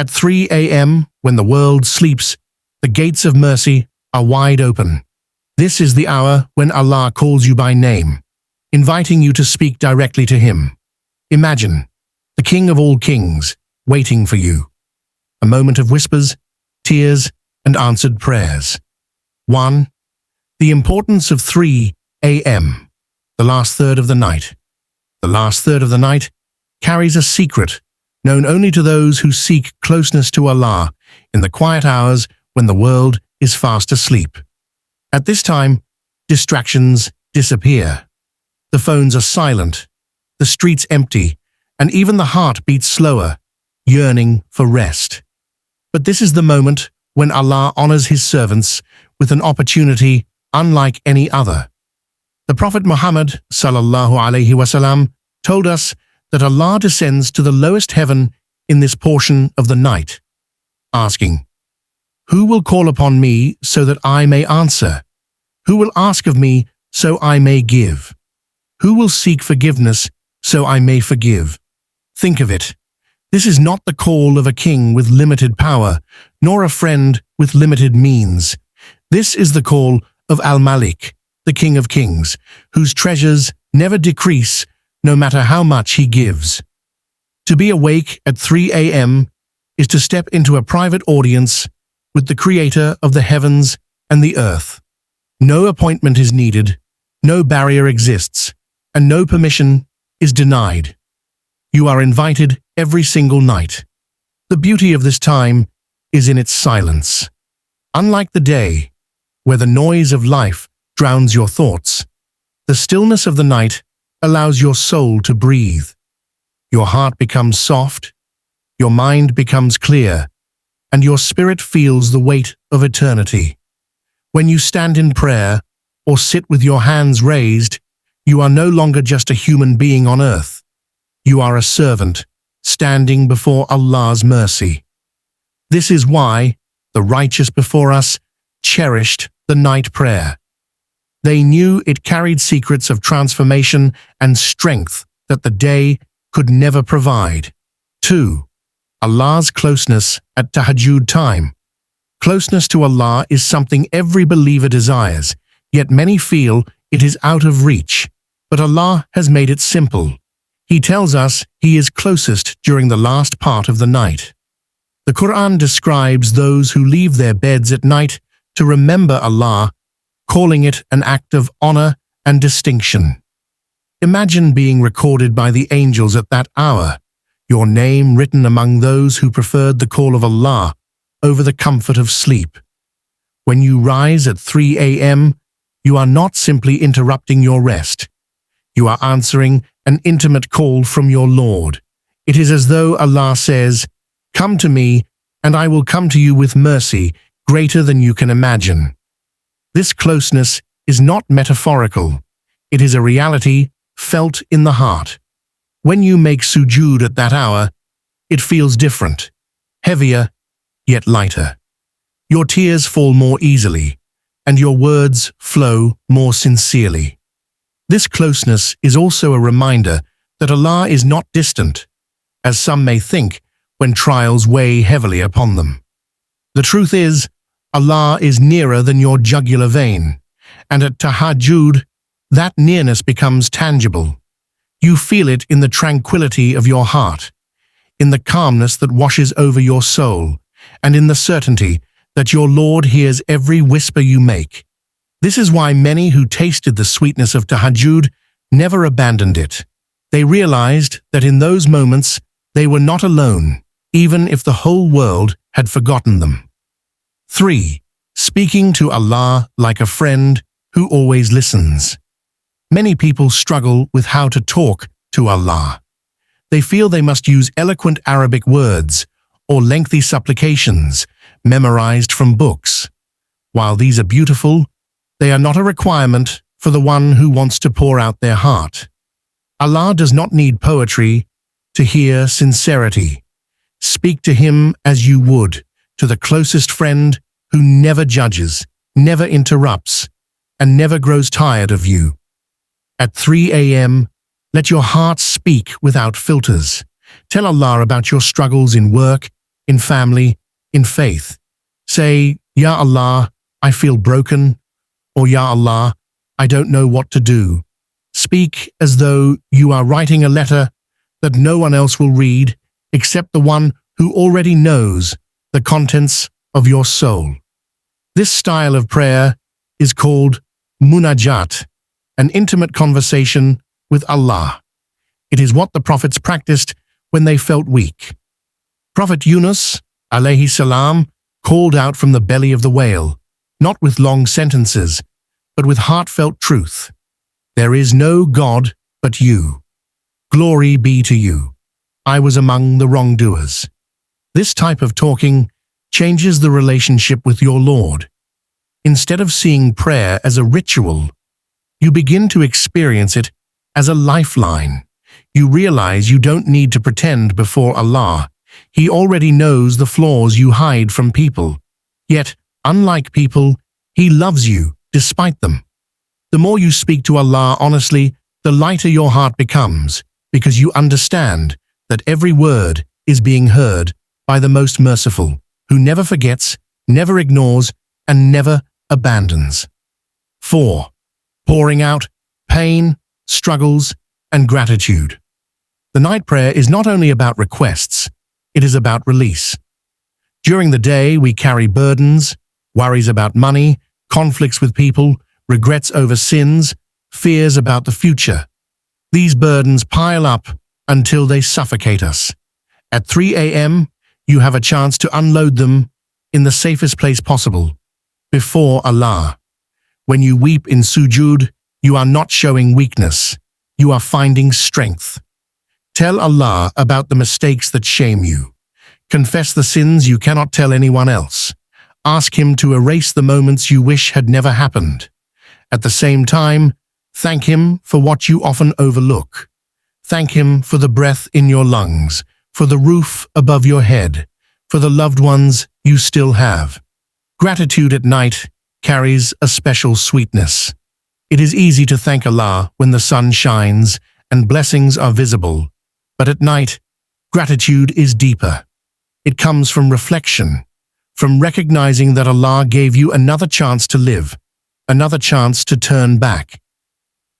At 3 a.m., when the world sleeps, the gates of mercy are wide open. This is the hour when Allah calls you by name, inviting you to speak directly to Him. Imagine the King of all kings waiting for you. A moment of whispers, tears, and answered prayers. 1. The importance of 3 a.m., the last third of the night. The last third of the night carries a secret known only to those who seek closeness to Allah in the quiet hours when the world is fast asleep. At this time, distractions disappear. The phones are silent, the streets empty, and even the heart beats slower, yearning for rest. But this is the moment when Allah honors His servants with an opportunity unlike any other. The Prophet Muhammad ﷺ told us that Allah descends to the lowest heaven in this portion of the night, asking, "Who will call upon me so that I may answer? Who will ask of me so I may give? Who will seek forgiveness so I may forgive?" Think of it. This is not the call of a king with limited power, nor a friend with limited means. This is the call of Al-Malik, the King of Kings, whose treasures never decrease no matter how much He gives. To be awake at 3 a.m. is to step into a private audience with the Creator of the heavens and the earth. No appointment is needed, no barrier exists, and no permission is denied. You are invited every single night. The beauty of this time is in its silence. Unlike the day, where the noise of life drowns your thoughts, the stillness of the night allows your soul to breathe. Your heart becomes soft, your mind becomes clear, and your spirit feels the weight of eternity. When you stand in prayer or sit with your hands raised, you are no longer just a human being on earth. You are a servant standing before Allah's mercy. This is why the righteous before us cherished the night prayer. They knew it carried secrets of transformation and strength that the day could never provide. 2. Allah's closeness at Tahajjud time. Closeness to Allah is something every believer desires, yet many feel it is out of reach. But Allah has made it simple. He tells us He is closest during the last part of the night. The Quran describes those who leave their beds at night to remember Allah, calling it an act of honor and distinction. Imagine being recorded by the angels at that hour, your name written among those who preferred the call of Allah over the comfort of sleep. When you rise at 3 a.m., you are not simply interrupting your rest. You are answering an intimate call from your Lord. It is as though Allah says, "Come to me, and I will come to you with mercy greater than you can imagine." This closeness is not metaphorical. It is a reality felt in the heart. When you make sujood at that hour, it feels different, heavier, yet lighter. Your tears fall more easily, and your words flow more sincerely. This closeness is also a reminder that Allah is not distant, as some may think when trials weigh heavily upon them. The truth is, Allah is nearer than your jugular vein, and at Tahajjud, that nearness becomes tangible. You feel it in the tranquility of your heart, in the calmness that washes over your soul, and in the certainty that your Lord hears every whisper you make. This is why many who tasted the sweetness of Tahajjud never abandoned it. They realized that in those moments they were not alone, even if the whole world had forgotten them. 3. Speaking to Allah like a friend who always listens. Many people struggle with how to talk to Allah. They feel they must use eloquent Arabic words or lengthy supplications memorized from books. While these are beautiful, they are not a requirement for the one who wants to pour out their heart. Allah does not need poetry to hear sincerity. Speak to Him as you would to the closest friend who never judges, never interrupts, and never grows tired of you. At 3 a.m., let your heart speak without filters. Tell Allah about your struggles in work, in family, in faith. Say, Ya Allah, I feel broken, or Ya Allah, I don't know what to do. Speak as though you are writing a letter that no one else will read except the one who already knows the contents of your soul. This style of prayer is called munajat, an intimate conversation with Allah. It is what the prophets practiced when they felt weak. Prophet Yunus, alayhi salam, called out from the belly of the whale, not with long sentences, but with heartfelt truth. There is no God but you. Glory be to you. I was among the wrongdoers. This type of talking changes the relationship with your Lord. Instead of seeing prayer as a ritual, you begin to experience it as a lifeline. You realize you don't need to pretend before Allah. He already knows the flaws you hide from people. Yet, unlike people, He loves you despite them. The more you speak to Allah honestly, the lighter your heart becomes, because you understand that every word is being heard by the most merciful, who never forgets, never ignores, and never abandons. 4. Pouring out pain, struggles, and gratitude. The night prayer is not only about requests, it is about release. During the day, we carry burdens, worries about money, conflicts with people, regrets over sins, fears about the future. These burdens pile up until they suffocate us. At 3 a.m., you have a chance to unload them in the safest place possible, before Allah. When you weep in sujud, you are not showing weakness. You are finding strength. Tell Allah about the mistakes that shame you. Confess the sins you cannot tell anyone else. Ask Him to erase the moments you wish had never happened. At the same time, thank Him for what you often overlook. Thank Him for the breath in your lungs, for the roof above your head, for the loved ones you still have. Gratitude at night carries a special sweetness. It is easy to thank Allah when the sun shines and blessings are visible, but at night, gratitude is deeper. It comes from reflection, from recognizing that Allah gave you another chance to live, another chance to turn back.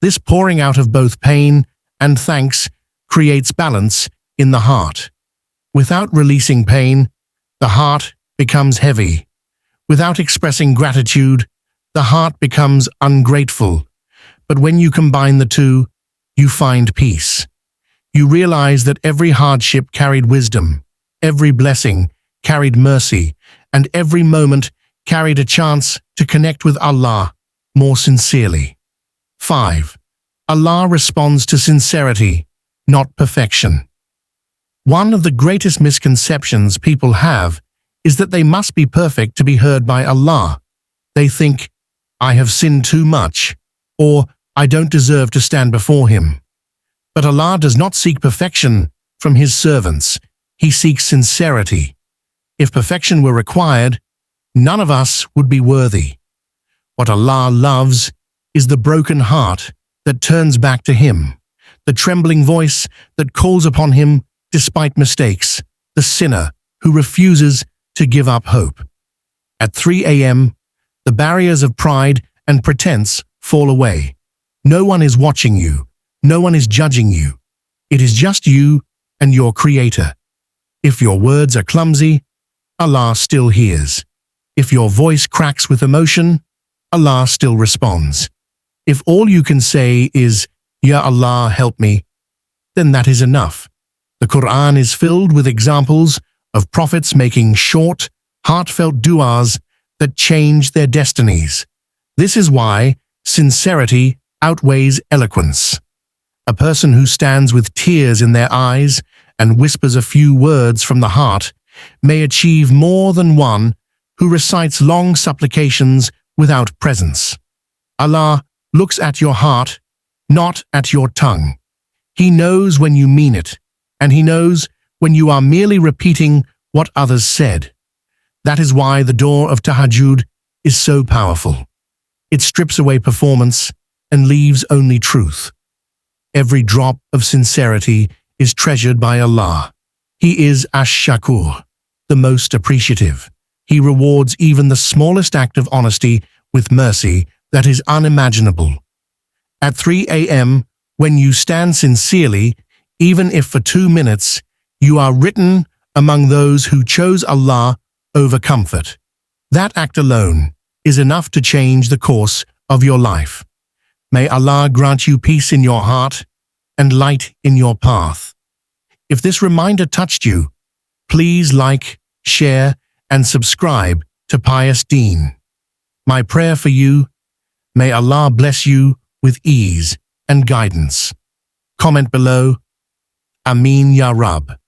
This pouring out of both pain and thanks creates balance in the heart. Without releasing pain, the heart becomes heavy. Without expressing gratitude, the heart becomes ungrateful. But when you combine the two, you find peace. You realize that every hardship carried wisdom, every blessing carried mercy, and every moment carried a chance to connect with Allah more sincerely. 5. Allah responds to sincerity, not perfection. One of the greatest misconceptions people have is that they must be perfect to be heard by Allah. They think, I have sinned too much, or I don't deserve to stand before Him. But Allah does not seek perfection from His servants. He seeks sincerity. If perfection were required, none of us would be worthy. What Allah loves is the broken heart that turns back to Him, the trembling voice that calls upon Him despite mistakes, the sinner who refuses to give up hope. At 3 a.m., the barriers of pride and pretense fall away. No one is watching you. No one is judging you. It is just you and your Creator. If your words are clumsy, Allah still hears. If your voice cracks with emotion, Allah still responds. If all you can say is, Ya Allah, help me, then that is enough. The Quran is filled with examples of prophets making short, heartfelt du'as that change their destinies. This is why sincerity outweighs eloquence. A person who stands with tears in their eyes and whispers a few words from the heart may achieve more than one who recites long supplications without presence. Allah looks at your heart, not at your tongue. He knows when you mean it, and He knows when you are merely repeating what others said. That is why the door of Tahajjud is so powerful. It strips away performance and leaves only truth. Every drop of sincerity is treasured by Allah. He is Ash-Shakur, the most appreciative. He rewards even the smallest act of honesty with mercy that is unimaginable. At 3 a.m., when you stand sincerely, even if for 2 minutes, you are written among those who chose Allah over comfort. That act alone is enough to change the course of your life. May Allah grant you peace in your heart and light in your path. If this reminder touched you, please like, share, and subscribe to Pious Deen. My prayer for you, may Allah bless you with ease and guidance. Comment below. Ameen Ya Rab.